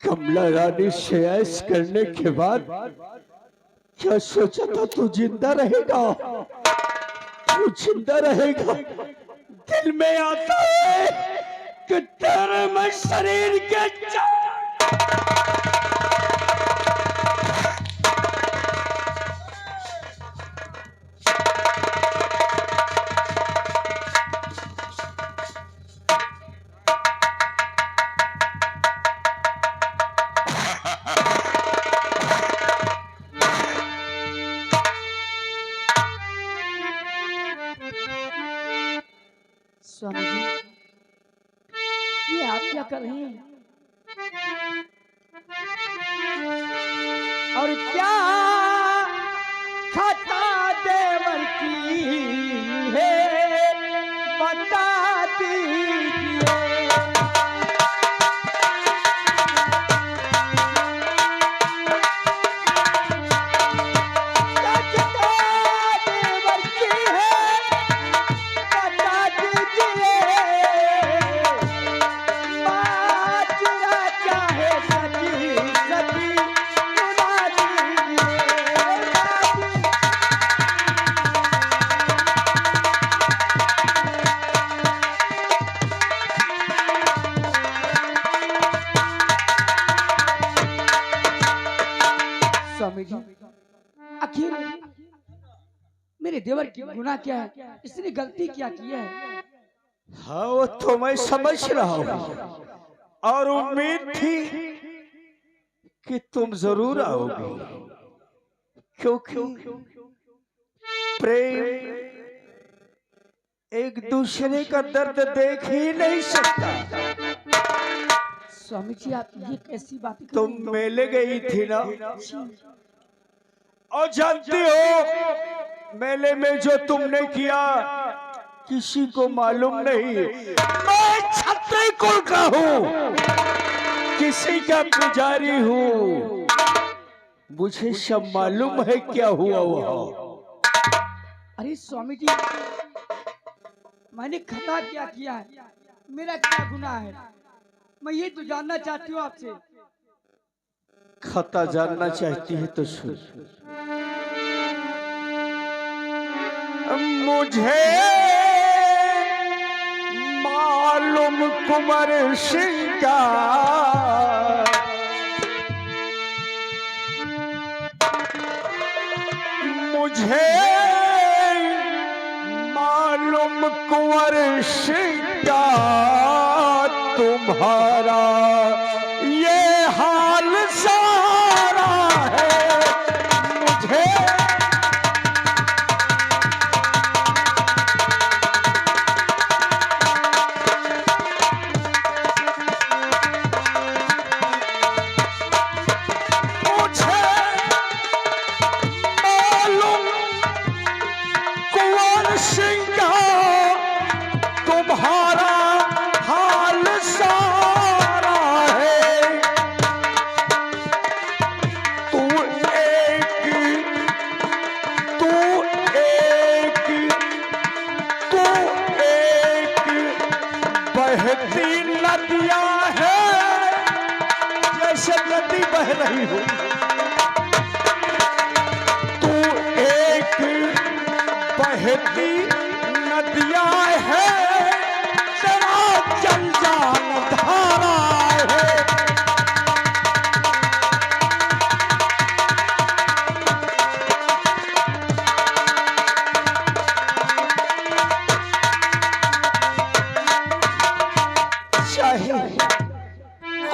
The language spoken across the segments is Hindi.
कमला रानी से ऐश करने के बाद क्या सोचा था तू जिंदा रहेगा, तू जिंदा रहेगा। दिल में आता है कि तेरे में शरीर के स्वामी जी, ये आप क्या कर रहे हैं? और क्या खता देवर की है बता दीजिए। स्वामी जी, आखिर मेरे देवर की गुनाह क्या है? इसने गलती क्या की है? हाँ वो तो मैं समझ रहा हूँ और उम्मीद थी कि तुम जरूर आओगे, क्योंकि प्रेम एक दूसरे का दर्द देख ही नहीं सकता। स्वामी जी, आप ये कैसी बातें कर तुम रहे हैं? मेले गई थी ना, और जानती हो मेले में जो तुमने किया किसी को मालूम नहीं। मैं छत्री कुल का हूँ, किसी का पुजारी हूँ, मुझे सब मालूम है क्या हुआ वहाँ। अरे स्वामी जी, मैंने खता क्या किया है? मेरा क्या गुनाह है? मैं ये तो जानना चाहती हूँ आपसे। खता जानना चाहती है तो सुन। मुझे मालूम कुंवर सिंह का मुझे मालूम कुंवर सिंह का तुम्हारा ये हाल सारा है। मुझे बहती नदियां है जैसे नदी बह रही हो, तू एक बहती नदियां है, तेरा जल जान धारा है।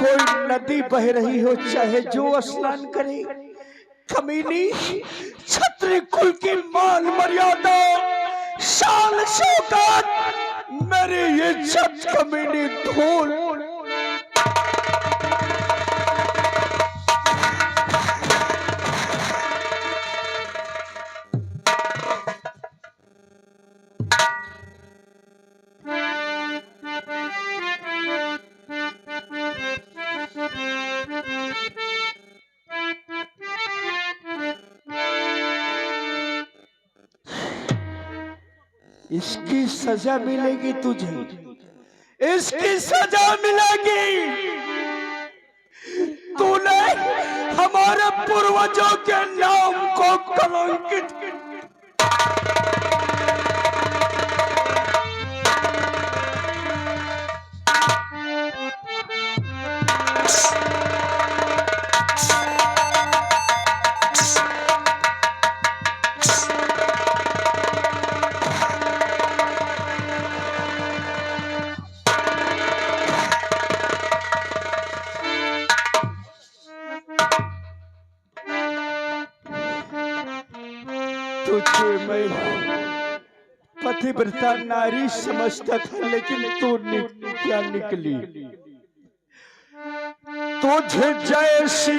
कोई नदी बह रही हो, चाहे जो स्नान करे, कमीनी छत्री कुल की मान मर्यादा शान शौकत मेरी इज्जत कमीनी धूल। इसकी सजा मिलेगी तुझे, इसकी सजा मिलेगी। तूने हमारे पूर्वजों के नाम को कलंकित किया। तुझे मैं पतिव्रता नारी समझता था, लेकिन तू क्या निकली। तुझे जैसी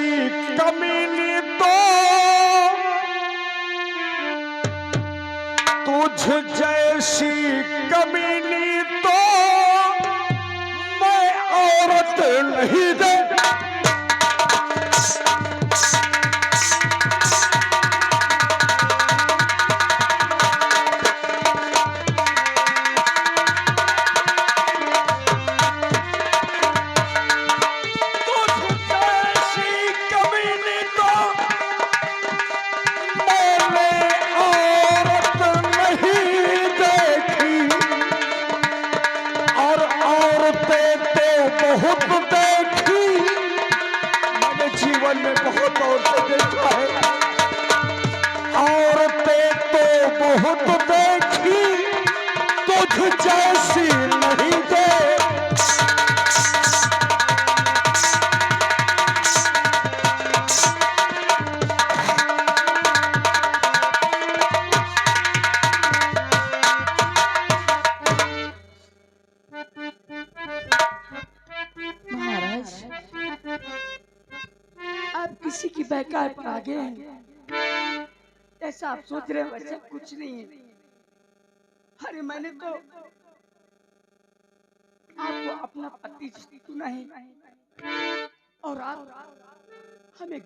कमीनी तो तुझ जैसी कमीनी तो मैं औरत नहीं दे। में बहुत औरतें देखा है, औरतें तो बहुत देखी, तुझ जैसी नहीं दे। महाराज, आप किसी की बहकाए पर आ गए हैं। ऐसा आप सोच रहे हैं, वैसे कुछ नहीं है। अरे मैंने तो आपको अपना पति चुना है, और आप हमें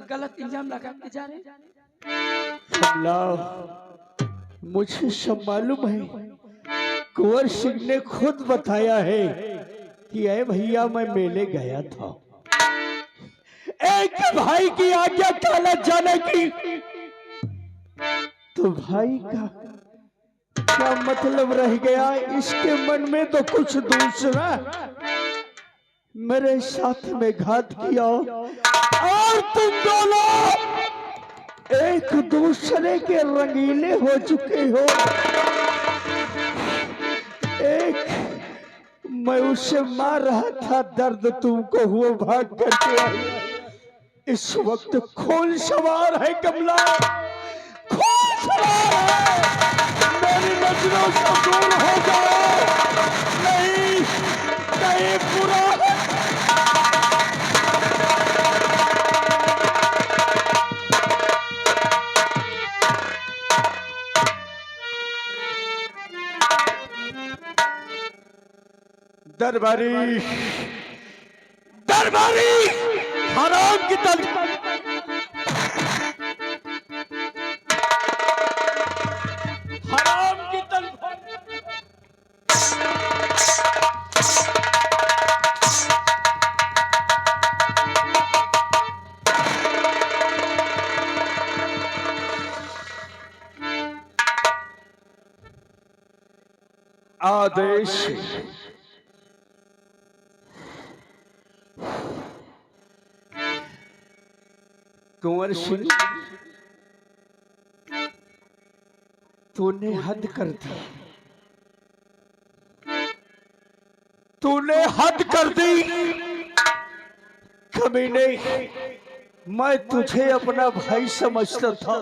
गलत इल्जाम लगा के जा रहे हैं। मुझे सब मालूम है। कुंवर सिंह ने खुद बताया है कि अरे भैया मैं मेले गया था, एक भाई की आज्ञा काला जाने की। तो भाई का क्या मतलब रह गया, इसके मन में तो कुछ दूसरा। मेरे साथ में घात किया और तुम दोनों एक दूसरे के रंगीले हो चुके हो। एक मैं उससे मार रहा था, दर्द तुमको हुआ, भाग करके आई। इस वक्त खून सवार है कमला, खून सवार है। मेरी नजरों से दूर हो जाओ, नहीं कहीं बुरा है। दरबारी दरबारी हराम की हराम की आदेश। कुंवर सिंह, तूने हद कर दी, तूने हद कर दी। कभी नहीं, मैं तुझे अपना भाई समझता था।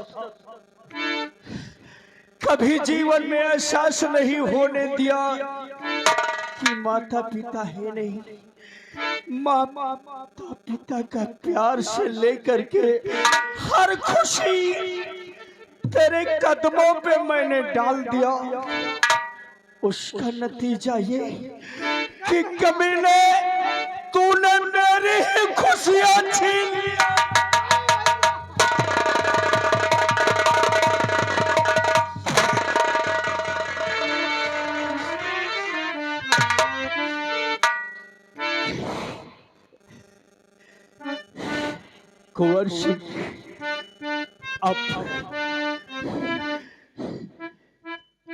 कभी जीवन में एहसास नहीं होने दिया कि माता पिता है नहीं। माता पिता का प्यार से लेकर के हर खुशी तेरे कदमों पे मैंने डाल दिया। उसका नतीजा ये कि कमीने तूने मेरी ही खुशियां छीन ली। कुंवर सिंह, अब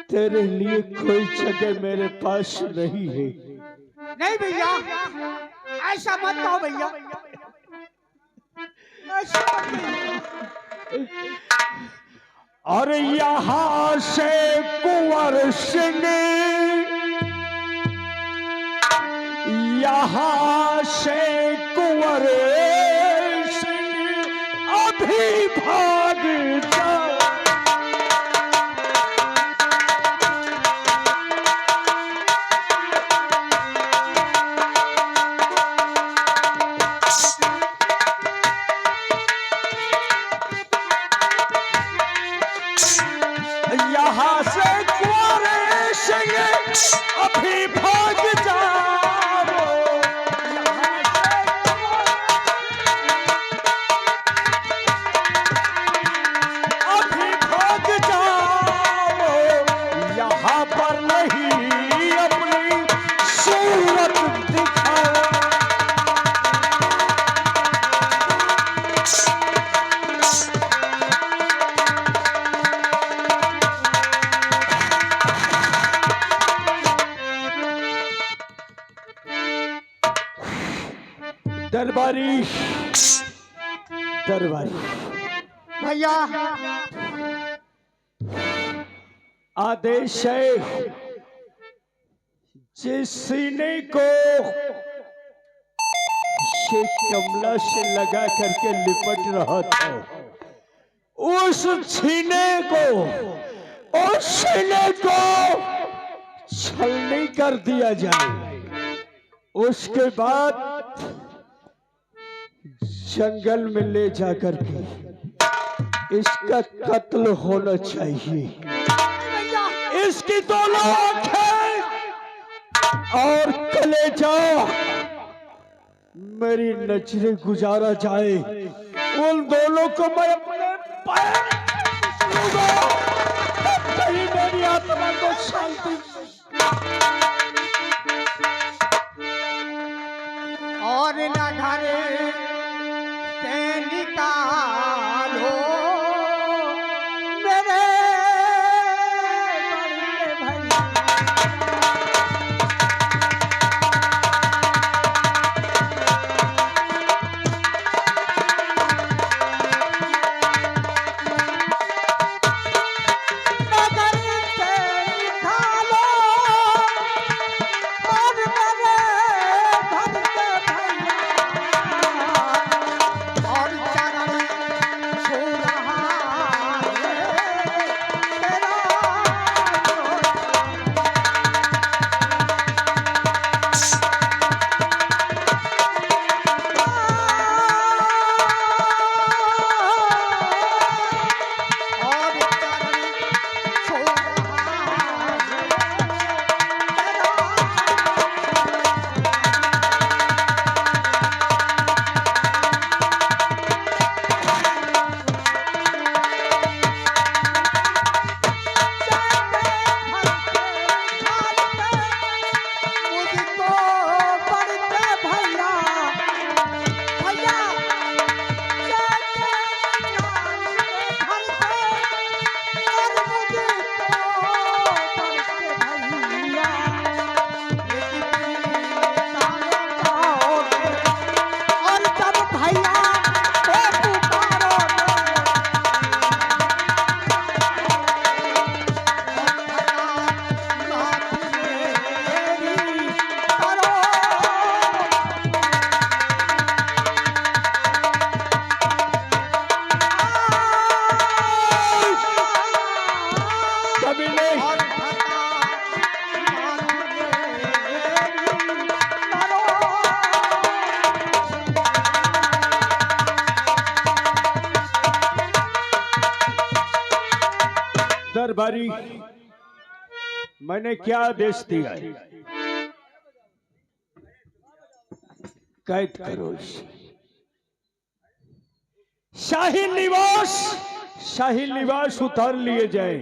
तेरे लिए कोई जगह मेरे पास नहीं है। नहीं भैया, ऐसा मत कहो भैया, ऐसा मत कहिए। और यहाँ से कुंवर सिंह, यहाँ से कुंवर सिंह अभी भाग जा। यहाँ से कुंवर सिंह अभी भाग जाओ, अभी भाग जाओ, यहाँ पर नहीं अपनी सूरत दिखाओ। दरबारी, दरबारी भैया आदेश है, जिस सीने को ये कमला से लगा करके लिपट रहा था, उस सीने को, उस सीने को छलनी कर दिया जाए। उसके बाद जंगल में ले जाकर के इसका कत्ल होना चाहिए। इसकी दोनों आंखें और कलेजा मेरी नजरें गुजारा जाए, उन दोनों को मैं अपने पैर छूऊंगा, तब कहीं मेरी आत्मा को शांति। और न घरे से निकालो मेरे बड़े भैया। दरबारी, मैंने क्या आदेश दिया है? कैद करो इसे। शाही निवास उतार लिए जाए।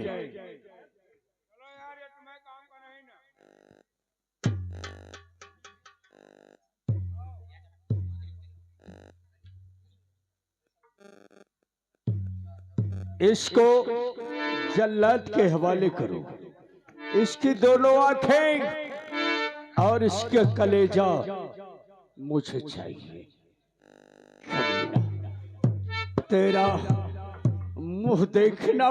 इसको जल्लाद के हवाले करो। इसकी दोनों आंखें और इसके कलेजा मुझे चाहिए। तेरा मुंह देखना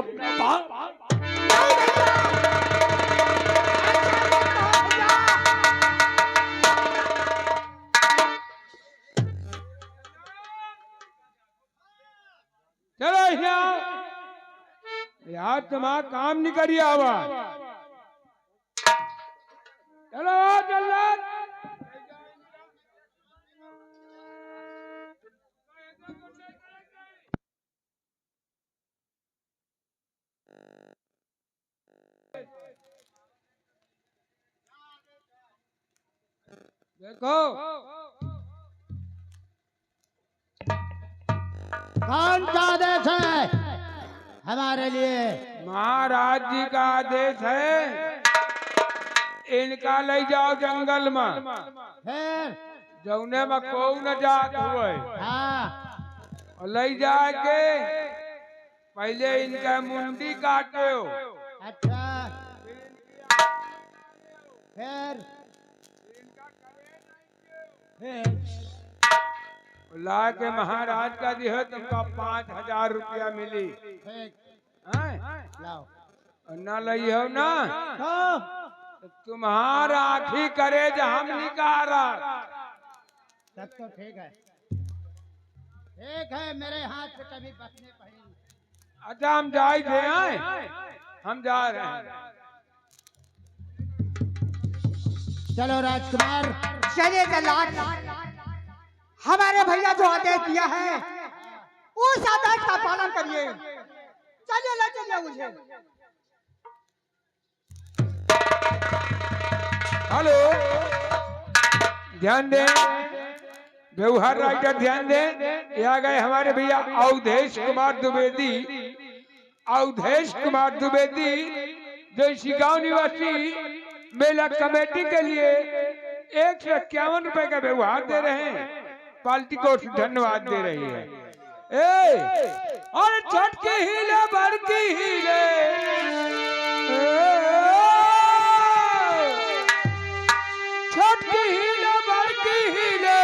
चलो यार तुम्हारा काम नहीं करिए आवा। चलो जल्लाद। देखो कौन सा आदेश है हमारे लिए? महाराज जी का आदेश है, इनका ले जाओ जंगल में, फिर जौने में को न जात हुए, हाँ और ले जाके पहले इनका मुंडी काटे हो, अच्छा, फिर ला के महाराज का दिया तुमको 5,000 रुपया मिली। ठीक, हैं? लाओ। और न लई हो ना तो तुम्हारा आखी करे जो हम निकारा। सब तो ठीक है मेरे हाथ से कभी बचने पड़ेंगे। अच्छा हम जाए थे हैं? हम जा रहे हैं। चलो राजकुमार, चलिए जल्लाद, हमारे भैया जो आदेश दिया है उस आदेश का पालन करिए। चलिए ले चलिए मुझे। हेलो, ध्यान दें, व्यवहार राइटर ध्यान दें। ये आ गए हमारे भैया अवधेश कुमार द्विवेदी। अवधेश कुमार द्विवेदी जो इसी गांव निवासी मेला कमेटी के लिए 151 रुपए का व्यवहार दे रहे हैं। पार्टी को धन्यवाद दे रही है। और छटकी हिले बड़की हिले, छटकी हिले बड़की हिले,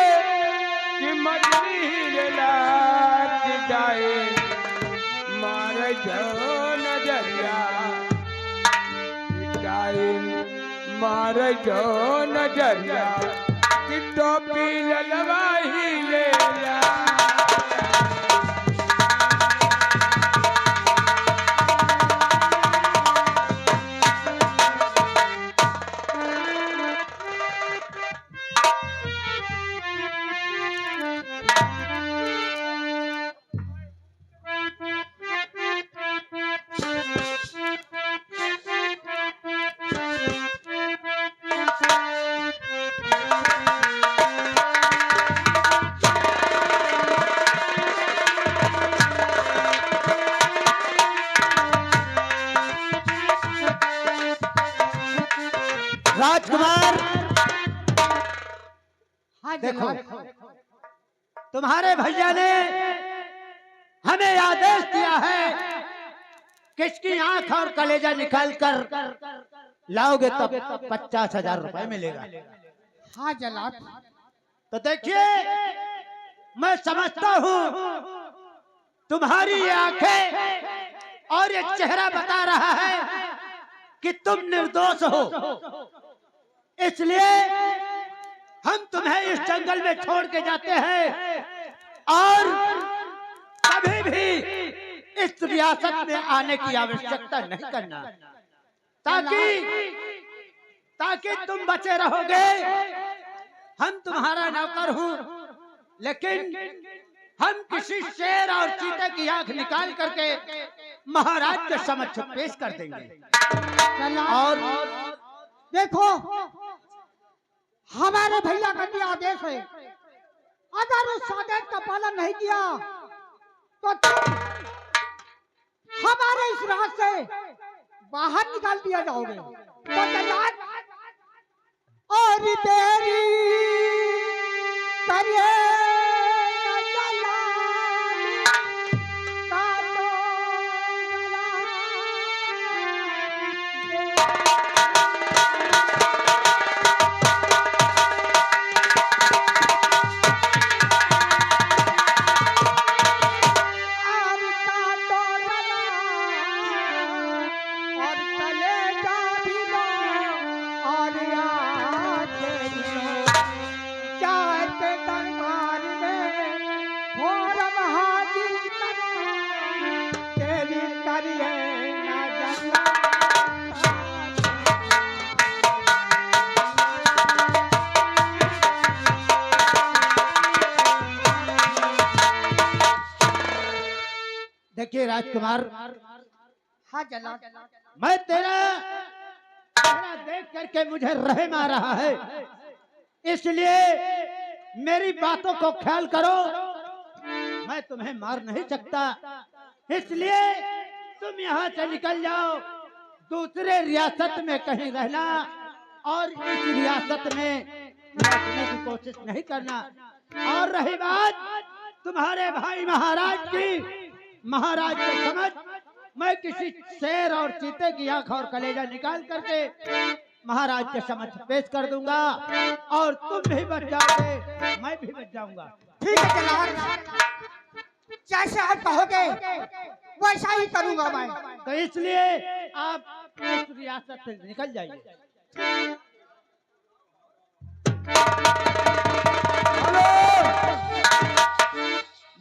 कि मछली हिले लात जाए मारे जो नजरिया, जाए मारे जो नजरिया, कि टोपी ललवा हिले ला। राजकुमार हाँ देखो, जल्लाद, तुम्हारे भैया ने हमें आदेश दिया है कि इसकी आंख और कलेजा निकाल कर लाओगे तब 50,000 रुपए मिलेगा। हाँ जल्लाद, तो देखिए, मैं समझता हूँ तुम्हारी ये आंखें और ये चेहरा बता रहा है कि तुम निर्दोष हो, इसलिए हम तुम्हें इस जंगल में छोड़ के जाते हैं और कभी भी इस रियासत में आने की आवश्यकता नहीं करना, ताकि तुम बचे रहोगे। हम तुम्हारा नौकर हूँ, लेकिन हम किसी शेर और चीते की आंख निकाल करके महाराज के समक्ष पेश कर देंगे। और देखो हमारे भैया का दिया आदेश है, अगर उस आदेश का पालन नहीं किया तो तुम हमारे इस राज से बाहर निकाल दिया जाओगे। तो जल्लाद और तेरी करिए देखिए राजकुमार, हाँ जनाब। मैं तेरा चेहरा देख करके मुझे रहम आ रहा है, इसलिए मेरी बातों को ख्याल करो। मैं तुम्हें मार नहीं सकता, इसलिए तुम यहाँ से निकल जाओ, दूसरे रियासत में कहीं रहना और इस रियासत में लौटने की कोशिश नहीं करना। और रही बात तुम्हारे भाई महाराज की, महाराज को समझ, मैं किसी शेर और चीते की आंख और कलेजा निकाल करके महाराज के समक्ष पेश कर दूंगा, और तुम भी बच जाओगे, मैं भी बच जाऊंगा। ठीक है जनाब, जैसे आप कहोगे वैसा ही करूंगा मैं। तो इसलिए आप इस रियासत से निकल जाइए।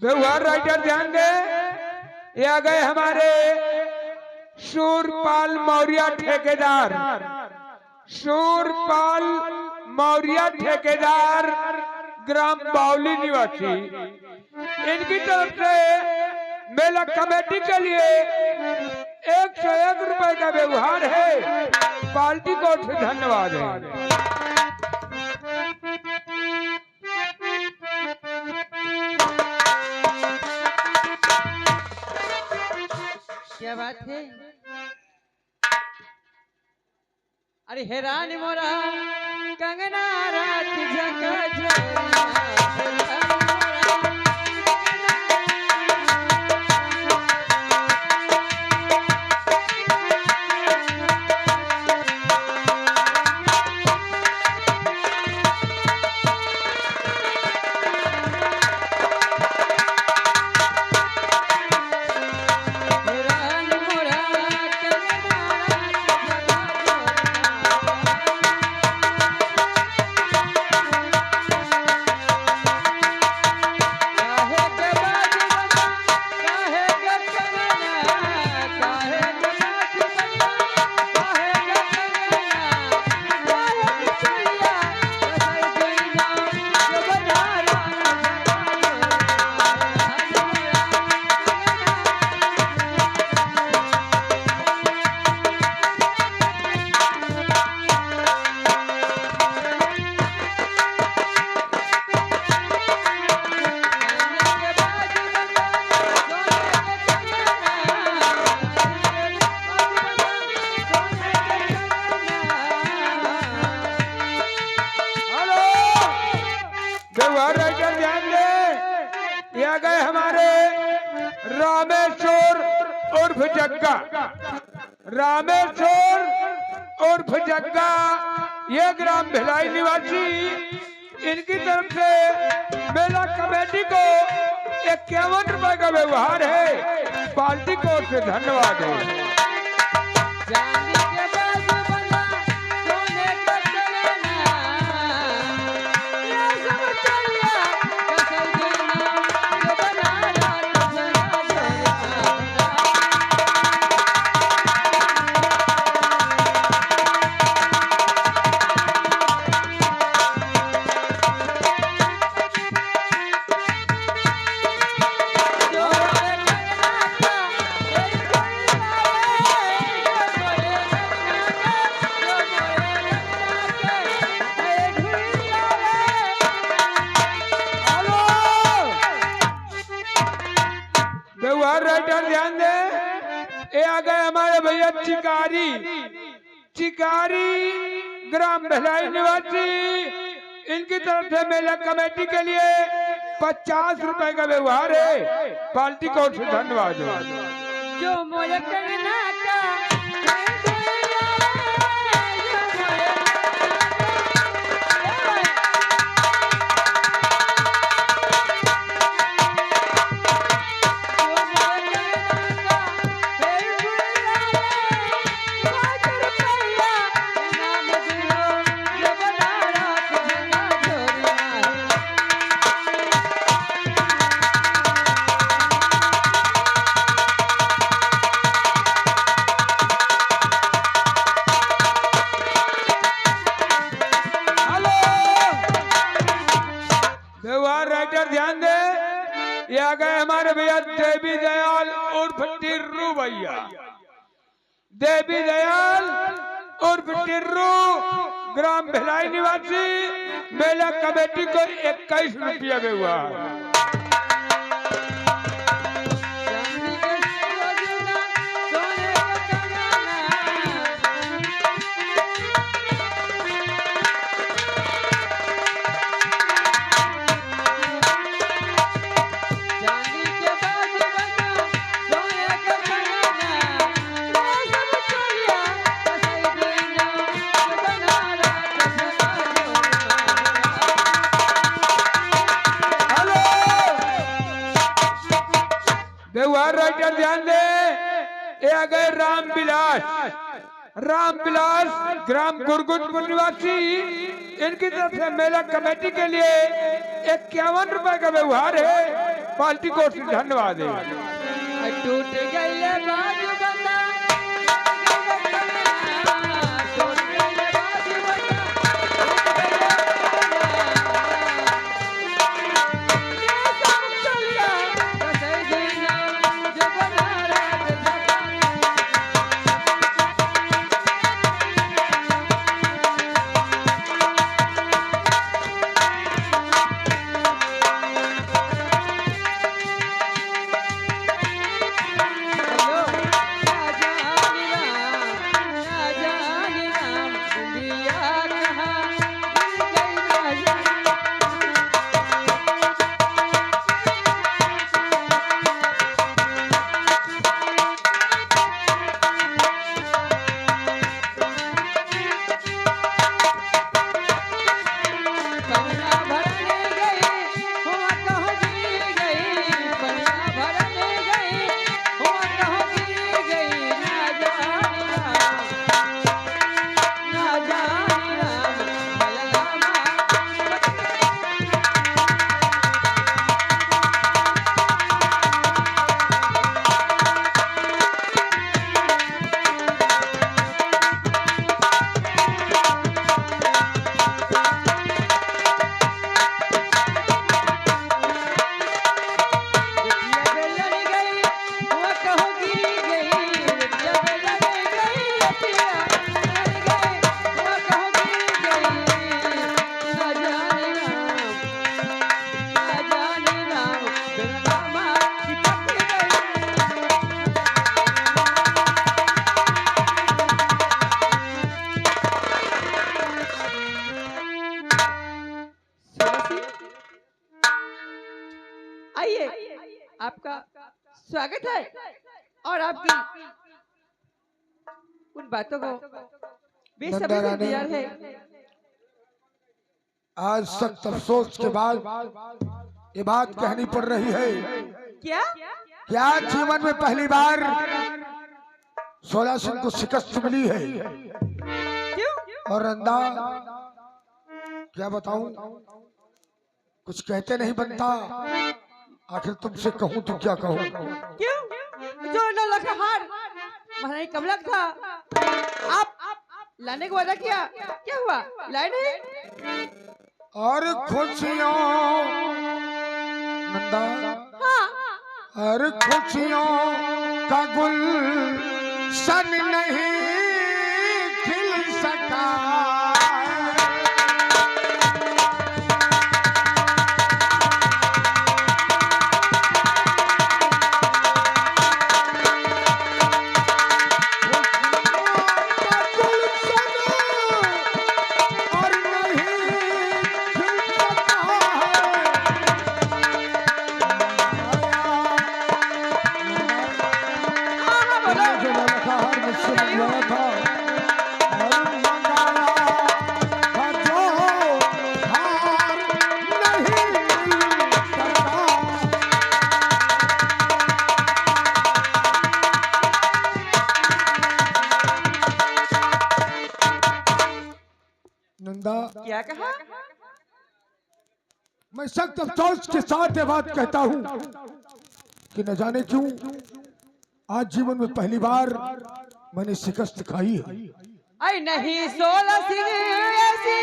व्यवहार राइटर ध्यान दे, ये आ गए हमारे शूरपाल मौर्य ठेकेदार, शूरपाल मौर्य ठेकेदार, ग्राम बावली निवासी। इनकी तरफ से मेला कमेटी के लिए 101 रुपए का व्यवहार है। पार्टी को धन्यवाद है। क्या बात है? अरे हैरान मोरा कंगना रात जगा गए हमारे रामेश्वर उर्फ जग्गा, रामेश्वर उर्फ जग्गा, ये ग्राम भिलाई निवासी। इनकी तरफ से मेला कमेटी को 51 रुपए का व्यवहार है। पार्टी को से धन्यवाद है। राइटर ध्यान दे, ये आ गए हमारे भैया चिकारी, चिकारी ग्राम भिलाई निवासी। इनकी तरफ से मेला कमेटी के लिए 50 रुपए का व्यवहार है। पार्टी को धन्यवाद। जो मोला कंगना का ये आ गए हमारे भैया देवी दयाल उर्फ टिर्रू भैया। देवी दयाल उर्फ टिर्रू ग्राम भिलाई निवासी, मेला कमेटी को 21 रुपया में हुआ। चांदी के सोना, सोने का कंगना। चांदी के बाजूबंदा, सोने का कंगना। ये सब चोरियां कसई देना, जगना रात जगा हेलो व्यवहार राइटर ध्यान दे। ये आ गए रामविलास, रामविलास ग्राम गुरगुजपुर निवासी। इनकी तरफ से मेला कमेटी के लिए 51 रुपए का व्यवहार है। पार्टी को धन्यवाद है। टूट गईले बाजूबंदा, टूट गईले कंगना, टूट गईले बाजूबंदा, टूट गईले कंगना। ये सब चोरियां कसई देना, जगना रात जगा। हेलो ना जानी राम दुनिया कहाँ गिर गई ना कन्या भरने गई हुआ कहाँ गिर गई, कन्या भरने गई हुआ कहाँ गिर गई। ना जानी राम बलरामा। बिटिया बेलन गई हुआ कहाँ गिर गई, बिटिया बेलन गई, बिटिया बेलन गई हुआ कहाँ गिर गई। ना जानी राम बलरामा चिपक गई। आइए, आपका स्वागत है और आपकी उन बातों को बेसब्री से इंतजार है। आज सख्त अफसोस के बाद ये बात कहनी पड़ रही है क्या कि आज जीवन में पहली बार 16 सिंह को शिकस्त मिली है। क्यों? और अंदा क्या बताऊं, कुछ कहते नहीं बनता। आखिर तुमसे कहूं तो क्या कहूं। क्यों? जो न लखा हार महारानी कमलक था, आप लाने का वादा किया, क्या हुआ? लाए नहीं? और खुशियों नंदा, हाँ और खुशियों का गुल सन नहीं खिल सका। क्या कहा? मैं सख्त अफसोस के साथ ये बात कहता हूँ कि न जाने क्यों आज जीवन में पहली बार मैंने शिकस्त खाई है। आई नहीं 16 सिंह ऐसी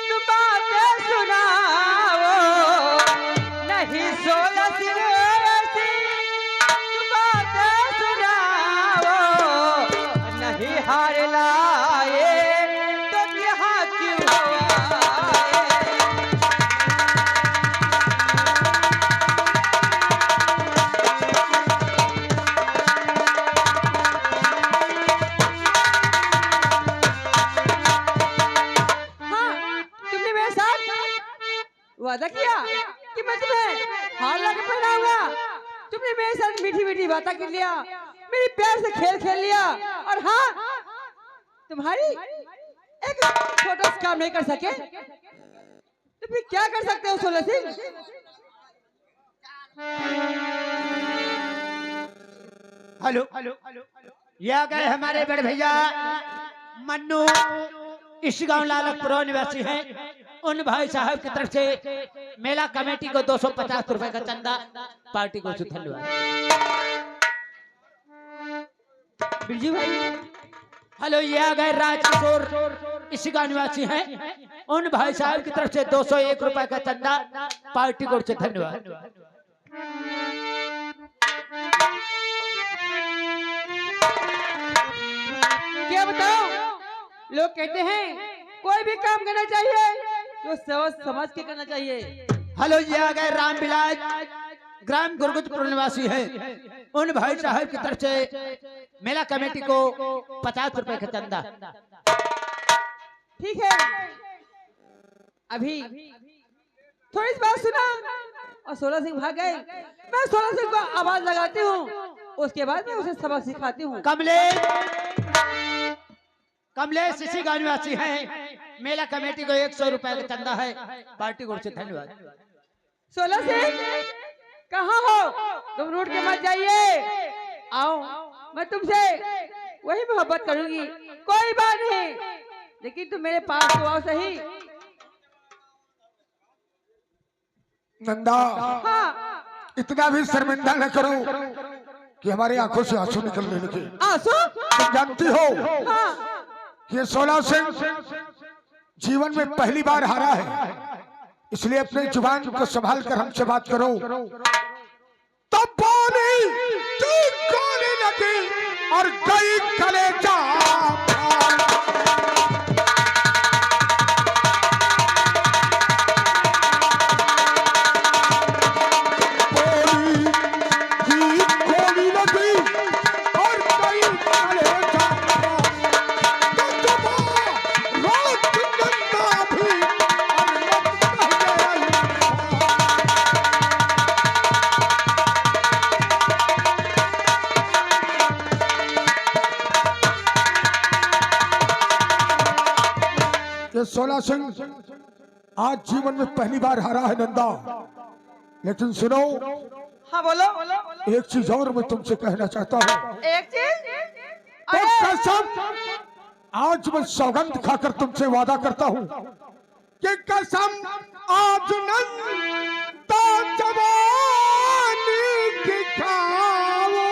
तू बातें सुनाओ, नहीं 16 सिंह वादा किया कि मैं तुम्हें हार लाके पहनाऊंगा। तुमने मेरे साथ मीठी मीठी बातें कर लिया, मेरे प्यार से खेल खेल लिया, और हाँ, तुम्हारी एक छोटा सा काम नहीं कर सके तो फिर क्या कर सकते हो सोलह सिंह? हेलो, ये आ गए हमारे बड़े भैया मन्नू, इस गांव लालकपुर निवासी हैं। उन भाई साहब की तरफ से मेला कमेटी को 250 रुपए का चंदा, पार्टी को धन्यवाद। बिरजू भाई, हेलो, ये आ गए राजकिशोर, इसी गांव निवासी हैं। उन भाई साहब की तरफ से 201 रुपए का चंदा, पार्टी को धन्यवाद। क्या बताओ, लोग कहते हैं कोई भी काम करना चाहिए तो सोच समझ के करना चाहिए। हेलो, ये आ गए रामविलास, ग्राम गुरगुजपुर निवासी है। उन भाई साहब की तरफ से मेला कमेटी को 50 रुपए का चंदा। ठीक है, अभी थोड़ी सी बात सुना और सोलह सिंह भाग गए। मैं सोलह सिंह को आवाज लगाती हूँ, उसके बाद मैं उसे सबक सिखाती हूँ। कमलेश इसी गांव निवासी है। मेला कमेटी को 100 रुपए का चंदा है, पार्टी को धन्यवाद। सोलह सिंह कहाँ हो? तुम रूठ के मत जाइए, आओ, मैं तुमसे वही मोहब्बत करूंगी। कोई बात नहीं, लेकिन तुम मेरे पास तो आओ सही। नंदा, हाँ, इतना भी शर्मिंदा न करो कि हमारी आंखों से आंसू निकलने लगे। आंसू? तुम जानती हो हाँ, ये सोलह सिंह जीवन में पहली बार हारा है, इसलिए अपने जुबान को संभाल कर हमसे बात करो। तब बोली गोली लगी और गई कलेजा। सोलह सिंह आज जीवन में पहली बार हारा है नंदा, लेकिन सुनो, हाँ बोलो। एक चीज और मैं तुमसे कहना चाहता हूँ। एक चीज? तो कसम, आज मैं सौगंध खाकर तुमसे वादा करता हूँ कि कसम आज नंदा जवानी की खाऊं।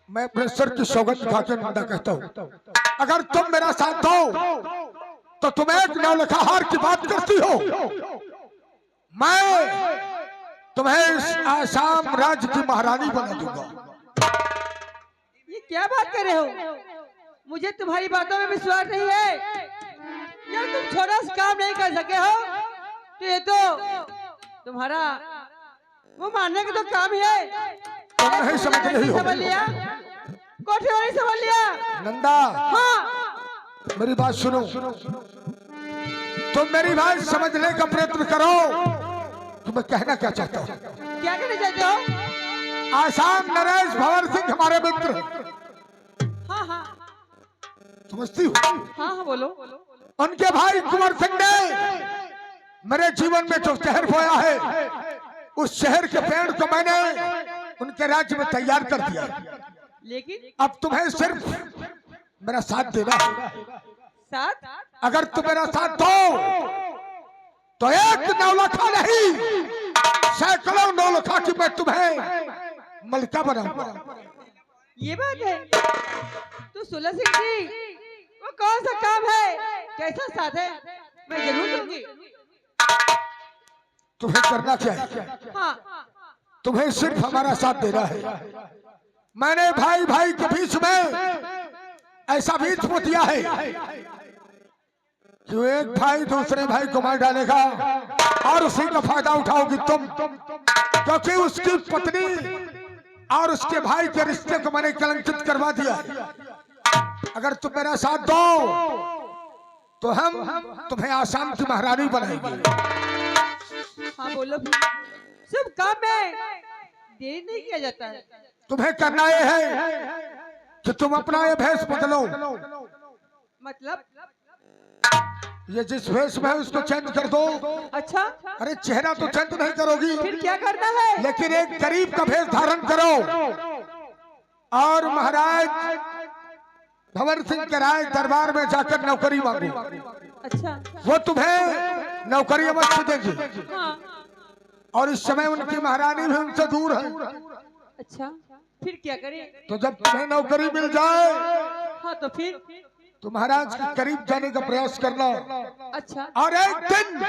मैं अपने सर की सौगंध खाकर नंदा कहता हूँ, अगर तुम मेरा साथ दो तो तुम एक नौलखा हार की बात करती हो, मैं तुम्हें इस आसाम राज्य की महारानी बना दूंगा। ये क्या बात कर रहे हो? मुझे तुम्हारी बातों में विश्वास नहीं है। जब तुम छोटा सा काम नहीं कर सके हो तो ये तो तुम्हारा वो मानने का तो काम ही है। तुम नहीं समझ रही हो। समझ लिया, कोठी वाली समझ लिया। नंदा, हाँ, मेरी बात सुनो, तुम मेरी बात समझने का प्रयत्न करो कि मैं कहना क्या चाहता हूँ। क्या कहना चाहते हो? आसाम नरेश भंवर सिंह हमारे मित्र हैं। हाँ हाँ समझती हो? हाँ हाँ बोलो। उनके भाई कुंवर सिंह ने मेरे जीवन में जो शहर बोया है, उस शहर के पेड़ को मैंने उनके राज्य में तैयार कर दिया। लेकिन अब तुम्हें सिर्फ मेरा साथ देना है। साथ? अगर तुम मेरा साथ दो तो एक नौलखा नहीं, सैकड़ों नौलखा की मैं तुम्हें मलिका बनाऊंगा। ये बात है। तो सुलह सिंह जी, वो कौन सा काम है, कैसा साथ है, मैं जरूर दूंगी। तुम्हें करना क्या है? हाँ, तुम्हें सिर्फ हमारा साथ देना है। मैंने भाई भाई के बीच में ऐसा बीच मत दिया है कि एक भाई दूसरे भाई को मार डालेगा और उसी का फायदा उठाओगी तुम, क्योंकि उसकी पत्नी और उसके भाई के रिश्ते को मैंने कलंकित करवा दिया। अगर तुम मेरा साथ दो तो हम तुम्हें आसाम की महारानी बनाएंगे। हाँ बोलो भी। सब काम में देरी नहीं किया जाता है। तुम्हें करना यह है कि तुम अपना ये भेष बदलो। मतलब? ये जिस भेष में है उसको चेंज कर दो। अच्छा, अरे चेहरा तो चेंज नहीं करोगी, फिर क्या करना है? लेकिन एक गरीब का भेष धारण करो और महाराज भंवर सिंह के राय दरबार में जाकर नौकरी मांगो। अच्छा, वो तुम्हें नौकरी अवश्य देंगे। हाँ, और इस समय उनकी महारानी भी उनसे दूर है। अच्छा, फिर क्या करें? तो जब तुम्हें नौकरी मिल जाए हाँ तो फिर? तो महाराज के करीब जाने का प्रयास करना। अच्छा, और एक दिन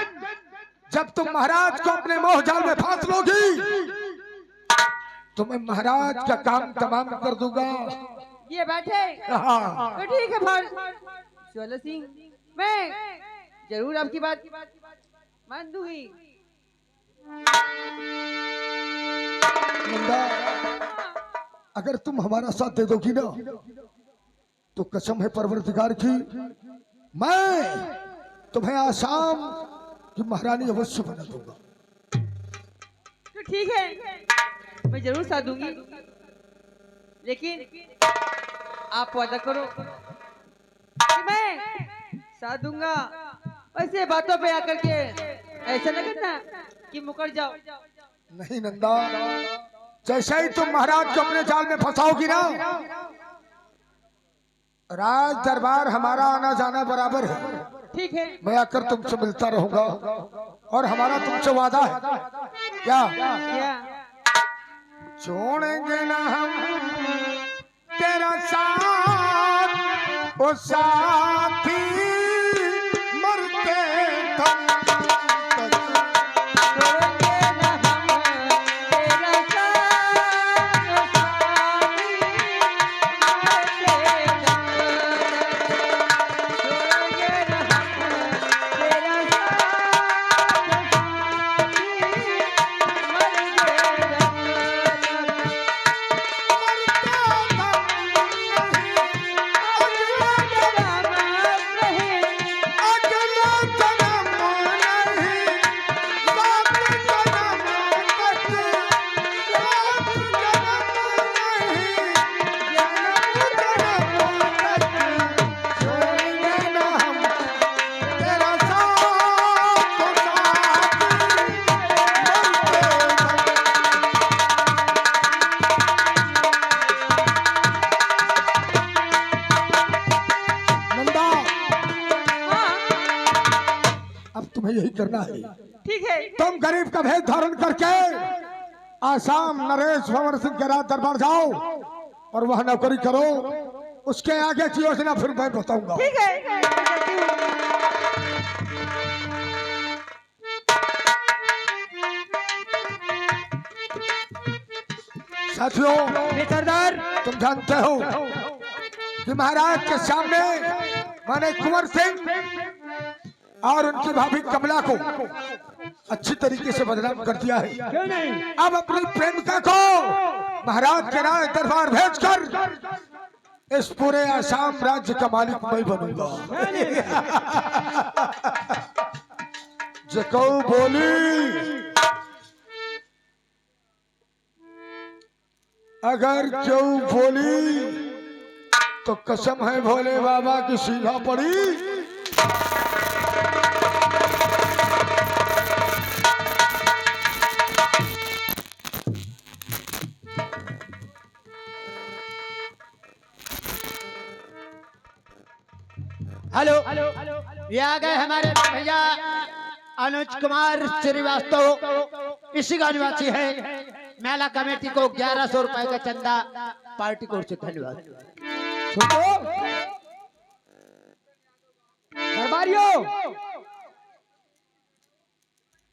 जब तुम महाराज को अपने मोह जाल में फांस लोगी तो मैं महाराज का काम तमाम कर दूंगा। ये बात है। हाँ। तो ठीक है भाई सुलह सिंह, मैं जरूर आपकी बात मान दूंगी। नंदा, अगर तुम हमारा साथ दे दोगी ना तो कसम है परवरदिगार की, मैं तुम्हें आसाम की महारानी अवश्य बना दूंगा। तो ठीक है, मैं जरूर साथ दूंगी, लेकिन आप वादा करो कि मैं साथ दूंगा। वैसे बातों पे आकर के ऐसा न करना कि मुकर जाओ। नहीं नंदा, जैसे ही तुम महाराज को अपने जाल में फंसाओगी ना, राज दरबार हमारा आना जाना बराबर है। ठीक है, मैं आकर तुमसे मिलता रहूंगा और हमारा तुमसे वादा है। क्या? क्या? छोड़ेंगे ना हम तेरा साथ, ओ साथी मरते दम तक। छोड़ेंगे न हम तेरा साथ, साथी मरते दम तक। छोड़ेंगे न हम तेरा साथ, यही करना है। ठीक है, तुम गरीब का भेद धारण करके आसाम नरेश भंवर सिंह के राज दरबार जाओ और वह नौकरी करो। उसके आगे की योजना फिर मैं बताऊंगा। ठीक है। साथियों, सरदार, तुम जानते हो कि महाराज के सामने मैंने कुंवर सिंह और उनकी भाभी कमला को अच्छी तरीके से बदनाम कर दिया है। क्यों नहीं? अब अपनी प्रेमिका को महाराज के राज दरबार भेजकर इस पूरे आसाम राज्य का मालिक मैं बनूंगा। जको बोली, अगर क्यों बोली तो कसम है भोले बाबा की सीधा पड़ी। हेलो, ये आ गए हमारे भैया अनुज कुमार श्रीवास्तव। इसी का निवासी है। मेला कमेटी को 1100 रुपए का चंदा पार्टी को से धन्यवाद। सुनो दरबारियों,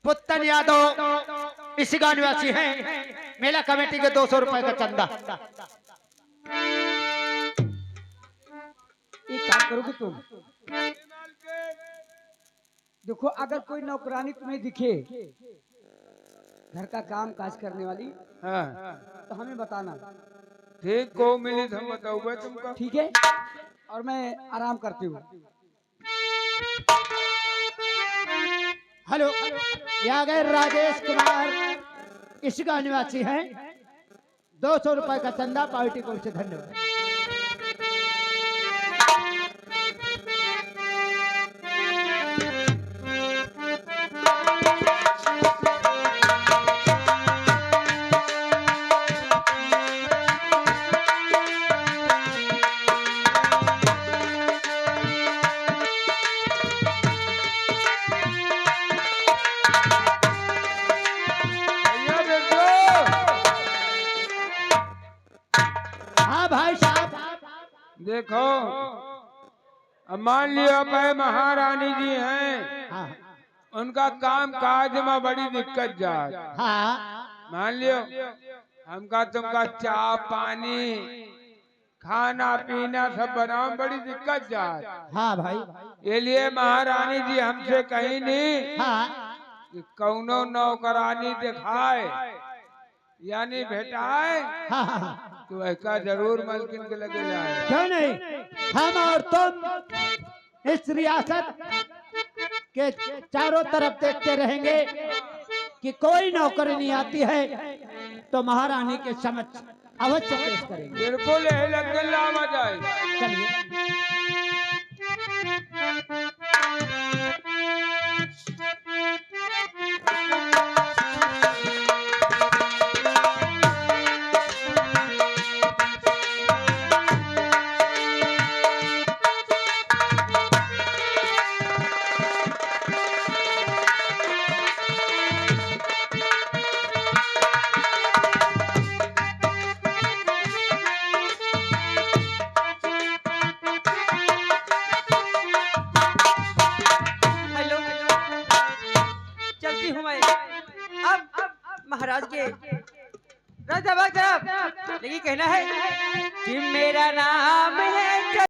पुत्तन यादव इसी का निवासी है। मेला कमेटी के 200 रुपए का चंदा। एक काम करोगे तुम, देखो अगर कोई नौकरानी तुम्हें दिखे घर का काम काज करने वाली, हाँ तो हमें बताना, ठीक को मिली तो हम बताऊंगा तुमको। ठीक है? और मैं आराम करती हूँ। हेलो, यहाँ गए राजेश कुमार इसी का निवासी है। 200 रुपए का चंदा पार्टी को से धन्यवाद। भैया देखो, हाँ भाई साहब, देखो अब मान लियो आप महारानी जी हैं, हाँ उनका काम काज में बड़ी दिक्कत जात। हाँ मान लियो हमका तुमका चाय पानी खाना पीना सब बनाओ में बड़ी दिक्कत जात। हाँ भाई, ये लिए महारानी जी हमसे कहीं नहीं हाँ कि कौनो नौकरानी दिखाए यानी भेटाए हाँ हाँ, तो ऐसा जरूर मलकिन के लगे जाए। क्यों नहीं, हम और तुम इस रियासत के चारों तरफ देखते रहेंगे कि कोई नौकरी नहीं आती है तो महारानी के समक्ष अवश्य पेश करेंगे। बिल्कुल यही लग के लावा जाए। चलिए। हेलो, चलती हूँ मैं अब महाराज के राजा बाग तरफ। लेकिन कहना है कि मेरा नाम